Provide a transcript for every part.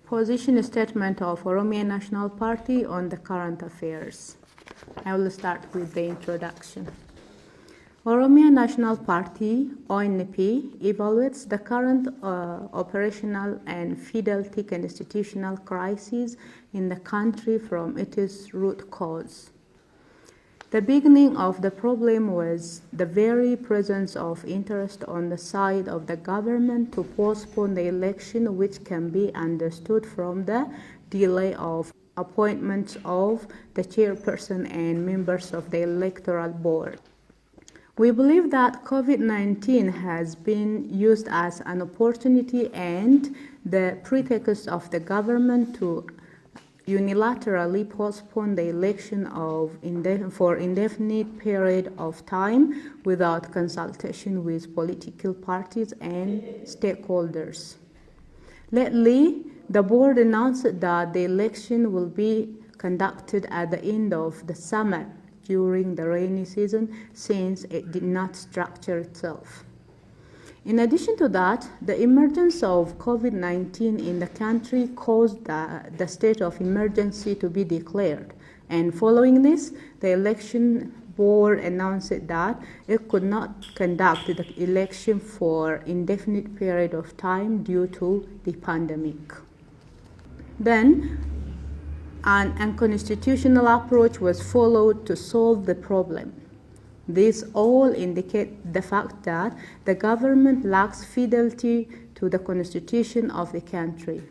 Position statement of Oromia National Party on the current affairs. I will start with the introduction. Oromia National Party, ONP, evaluates the current operational and fidelity constitutional crisis in the country from its root cause. The beginning of the problem was the very presence of interest on the side of the government to postpone the election, which can be understood from the delay of appointments of the chairperson and members of the electoral board. We believe that COVID-19 has been used as an opportunity and the pretext of the government to unilaterally postpone the election for indefinite period of time without consultation with political parties and stakeholders. Lately, the board announced that the election will be conducted at the end of the summer during the rainy season, since it did not structure itself. In addition to that, the emergence of COVID-19 in the country caused the state of emergency to be declared. And following this, the election board announced that it could not conduct the election for indefinite period of time due to the pandemic. Then, an unconstitutional approach was followed to solve the problem. These all indicate the fact that the government lacks fidelity to the constitution of the country.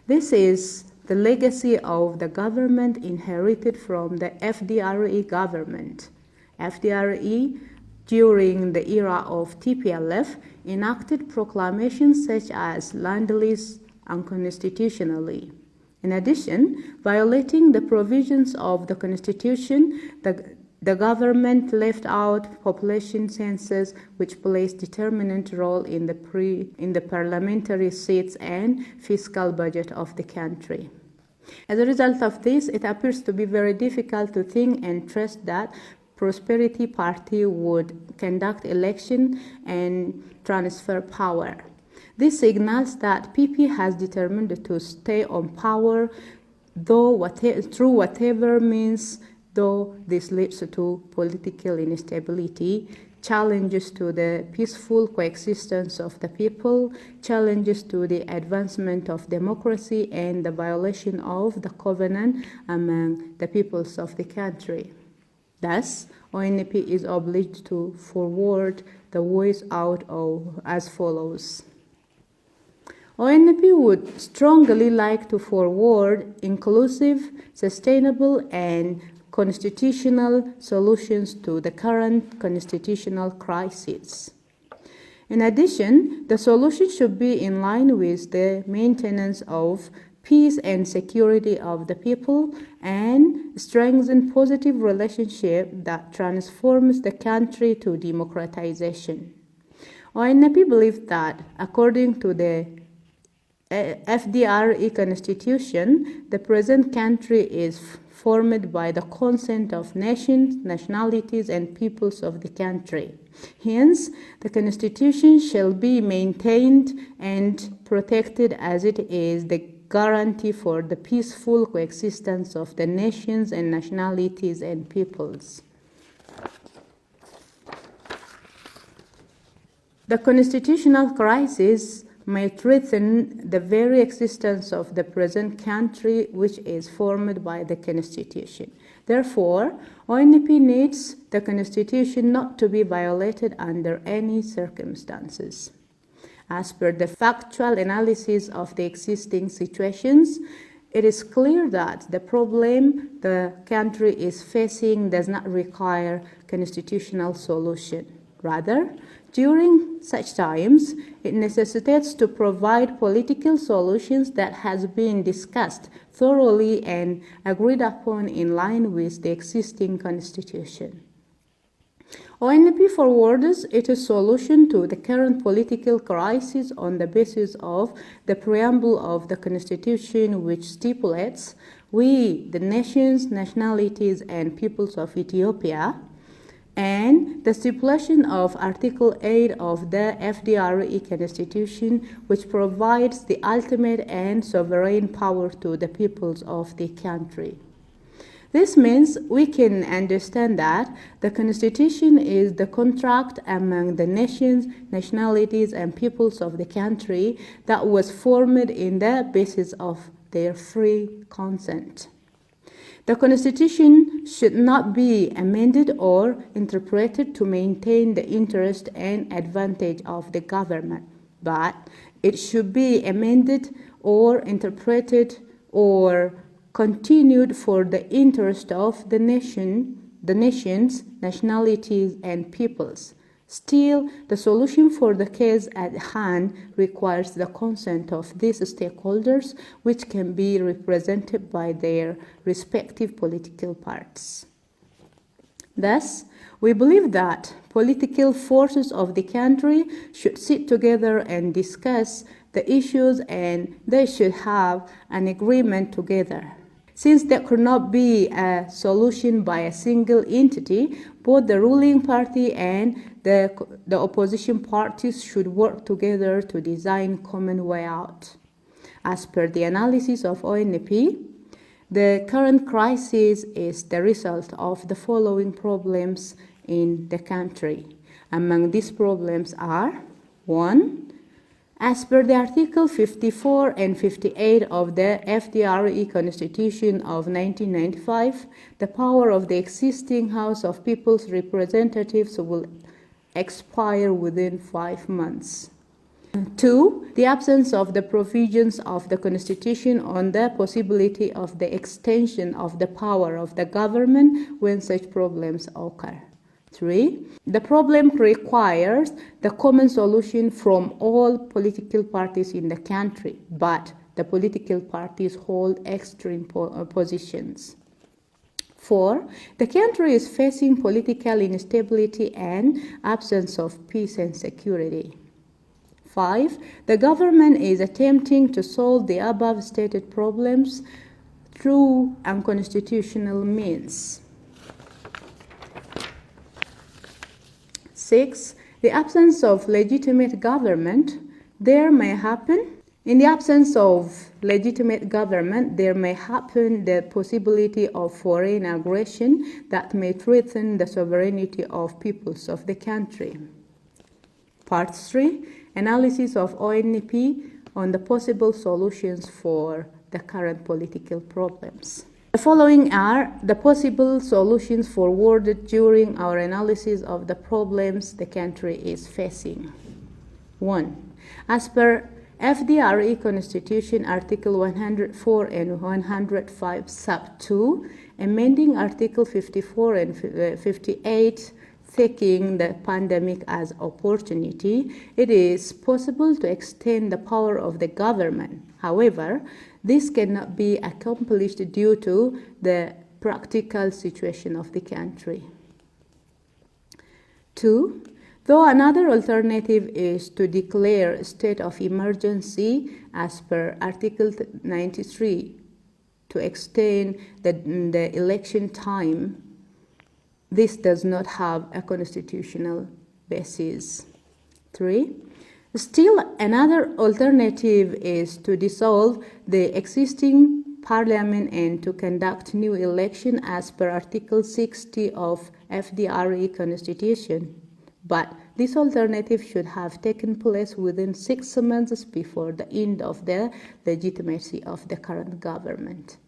This is the legacy of the government inherited from the FDRE government. FDRE, during the era of TPLF, enacted proclamations such as land lease unconstitutionally. In addition, violating the provisions of the constitution, the government left out population census, which plays determinant role in the parliamentary seats and fiscal budget of the country. As a result of this, it appears to be very difficult to think and trust that Prosperity Party would conduct election and transfer power. This signals that PP has determined to stay on power, through whatever means, though this leads to political instability, challenges to the peaceful coexistence of the people, challenges to the advancement of democracy, and the violation of the covenant among the peoples of the country. Thus, ONP is obliged to forward the voice out as follows. ONP would strongly like to forward inclusive, sustainable, and constitutional solutions to the current constitutional crisis. In addition, the solution should be in line with the maintenance of peace and security of the people and strengthen positive relationship that transforms the country to democratization. ONP believes that according to the FDRE Constitution, the present country is formed by the consent of nations, nationalities, and peoples of the country. Hence, the Constitution shall be maintained and protected as it is the guarantee for the peaceful coexistence of the nations and nationalities and peoples. The constitutional crisis may threaten the very existence of the present country, which is formed by the Constitution. Therefore, ONP needs the Constitution not to be violated under any circumstances. As per the factual analysis of the existing situations, it is clear that the problem the country is facing does not require constitutional solution. Rather, during such times, it necessitates to provide political solutions that has been discussed thoroughly and agreed upon in line with the existing constitution. ONP forwards its solution to the current political crisis on the basis of the preamble of the Constitution, which stipulates, "We, the nations, nationalities, and peoples of Ethiopia, and the stipulation of Article 8 of the FDRE Constitution, which provides the ultimate and sovereign power to the peoples of the country. This means we can understand that the Constitution is the contract among the nations, nationalities, and peoples of the country that was formed in the basis of their free consent. The Constitution should not be amended or interpreted to maintain the interest and advantage of the government, but it should be amended or interpreted or continued for the interest of the nations, nationalities, and peoples. Still, the solution for the case at hand requires the consent of these stakeholders, which can be represented by their respective political parties. Thus, we believe that political forces of the country should sit together and discuss the issues, and they should have an agreement together. Since there could not be a solution by a single entity, both the ruling party and the opposition parties should work together to design a common way out. As per the analysis of ONP, the current crisis is the result of the following problems in the country. Among these problems are: 1. As per the Article 54 and 58 of the FDRE Constitution of 1995, the power of the existing House of People's Representatives will expire within 5 months. 2. The absence of the provisions of the Constitution on the possibility of the extension of the power of the government when such problems occur. 3. The problem requires the common solution from all political parties in the country, but the political parties hold extreme positions. 4. The country is facing political instability and absence of peace and security. 5. The government is attempting to solve the above stated problems through unconstitutional means. 6. The absence of legitimate government. In the absence of legitimate government, there may happen the possibility of foreign aggression that may threaten the sovereignty of peoples of the country. Part 3. Analysis of ONP on the possible solutions for the current political problems. The following are the possible solutions forwarded during our analysis of the problems the country is facing. 1. As per FDRE Constitution Article 104 and 105 Sub 2, amending Article 54 and 58, taking the pandemic as opportunity, it is possible to extend the power of the government. However, this cannot be accomplished due to the practical situation of the country. 2. Though another alternative is to declare a state of emergency as per Article 93 to extend the election time, this does not have a constitutional basis. 3. Still, another alternative is to dissolve the existing parliament and to conduct new election as per Article 60 of FDRE Constitution. But this alternative should have taken place within 6 months before the end of the legitimacy of the current government.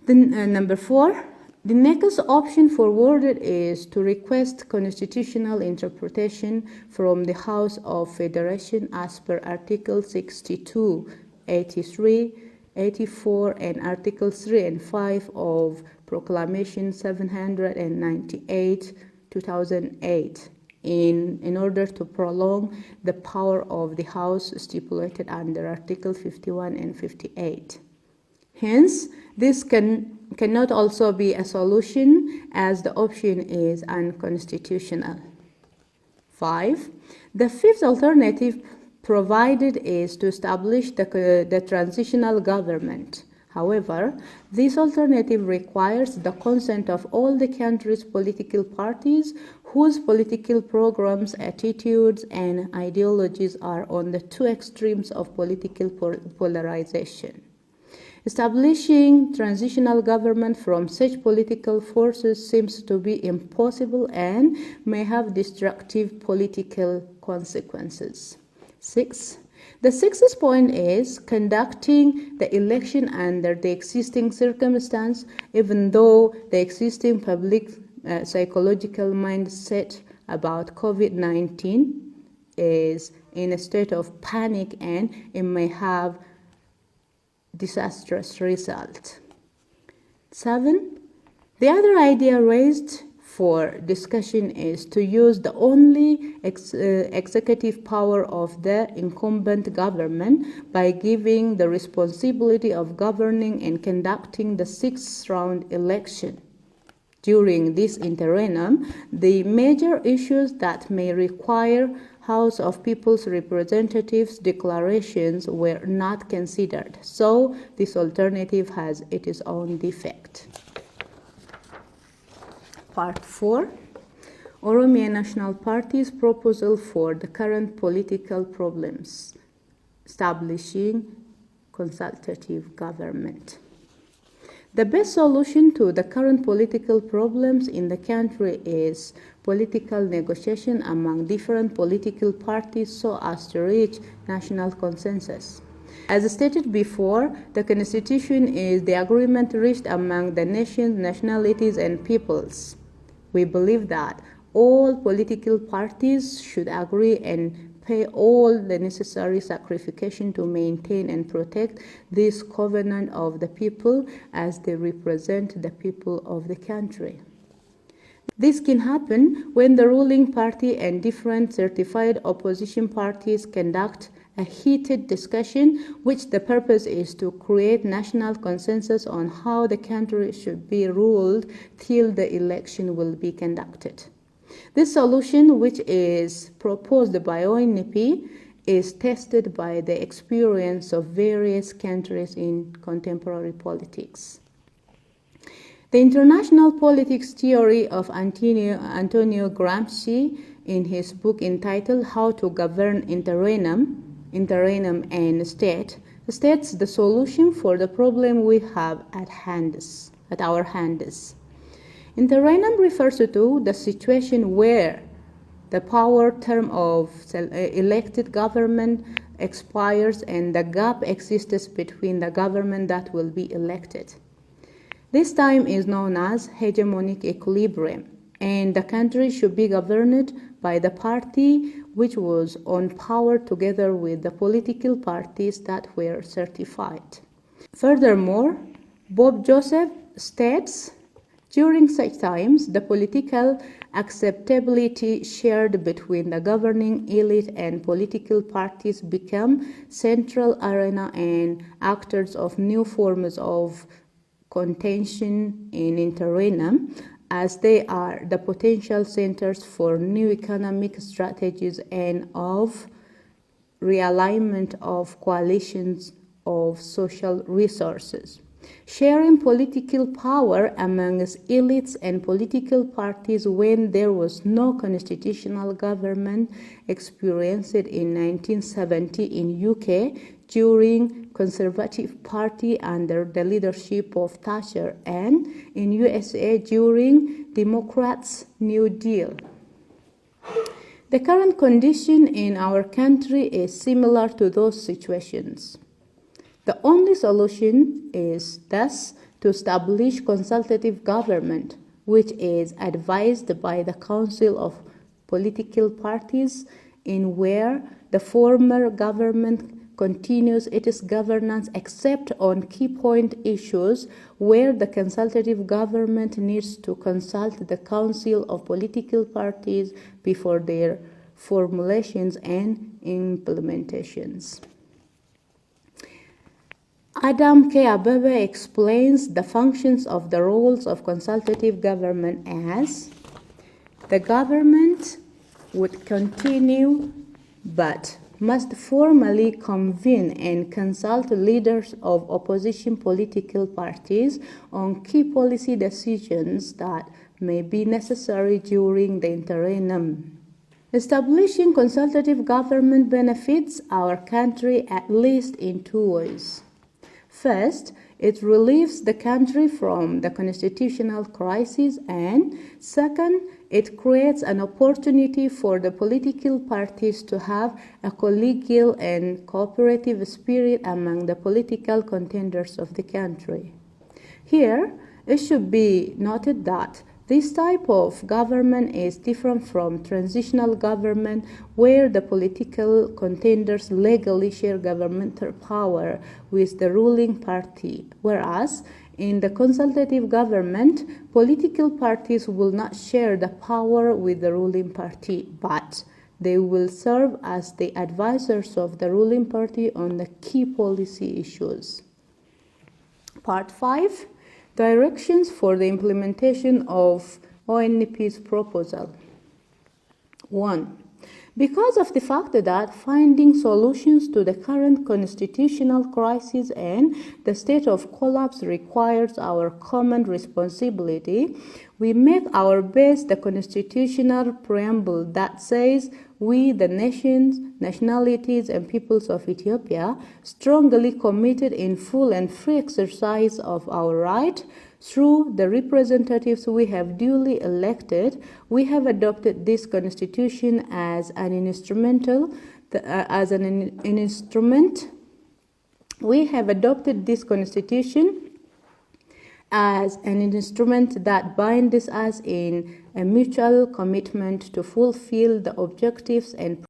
Then, number 4. The next option forwarded is to request constitutional interpretation from the House of Federation as per Article 62, 83, 84, and Article 3 and 5 of Proclamation 798, 2008, in order to prolong the power of the House stipulated under Article 51 and 58. Hence, this cannot also be a solution as the option is unconstitutional. 5. The fifth alternative provided is to establish the transitional government. However, this alternative requires the consent of all the country's political parties whose political programs, attitudes, and ideologies are on the two extremes of political polarization. Establishing transitional government from such political forces seems to be impossible and may have destructive political consequences. 6. The sixth point is conducting the election under the existing circumstance, even though the existing public psychological mindset about COVID-19 is in a state of panic and it may have disastrous result. 7. The other idea raised for discussion is to use the only executive power of the incumbent government by giving the responsibility of governing and conducting the sixth round election. During this interim, the major issues that may require House of People's Representatives declarations were not considered, so this alternative has its own defect. Part 4. Oromia National Party's proposal for the current political problems, establishing consultative government. The best solution to the current political problems in the country is political negotiation among different political parties so as to reach national consensus. As stated before, the Constitution is the agreement reached among the nations, nationalities, and peoples. We believe that all political parties should agree and pay all the necessary sacrification to maintain and protect this covenant of the people as they represent the people of the country. This can happen when the ruling party and different certified opposition parties conduct a heated discussion, which the purpose is to create national consensus on how the country should be ruled till the election will be conducted. This solution, which is proposed by ONP, is tested by the experience of various countries in contemporary politics. The international politics theory of Antonio Gramsci, in his book entitled How to Govern Interim and State, states the solution for the problem we have at our hands. Interim refers to the situation where the power term of elected government expires and the gap exists between the government that will be elected. This time is known as hegemonic equilibrium, and the country should be governed by the party which was on power together with the political parties that were certified. Furthermore, Bob Joseph states, during such times, the political acceptability shared between the governing elite and political parties become central arena and actors of new forms of contention in interim, as they are the potential centers for new economic strategies and of realignment of coalitions of social resources. Sharing political power amongst elites and political parties when there was no constitutional government experienced in 1970 in UK during Conservative Party under the leadership of Thatcher, and in USA during Democrats' New Deal. The current condition in our country is similar to those situations. The only solution is thus to establish consultative government, which is advised by the Council of Political Parties, in where the former government continues its governance except on key point issues where the consultative government needs to consult the Council of Political Parties before their formulations and implementations. Adam K. Abebe explains the functions of the roles of consultative government as the government would continue, but must formally convene and consult leaders of opposition political parties on key policy decisions that may be necessary during the interim. Establishing consultative government benefits our country at least in two ways. First, it relieves the country from the constitutional crisis, and second, it creates an opportunity for the political parties to have a collegial and cooperative spirit among the political contenders of the country. Here, it should be noted that this type of government is different from transitional government, where the political contenders legally share governmental power with the ruling party, whereas in the consultative government, political parties will not share the power with the ruling party, but they will serve as the advisors of the ruling party on the key policy issues. Part 5. Directions for the implementation of ONP's proposal. 1. Because of the fact that finding solutions to the current constitutional crisis and the state of collapse requires our common responsibility, we make our base the constitutional preamble that says, "We, the nations, nationalities, and peoples of Ethiopia, strongly committed in full and free exercise of our right, through the representatives we have duly elected, we have adopted this constitution as an instrument. We have adopted this constitution as an instrument that binds us in a mutual commitment to fulfill the objectives and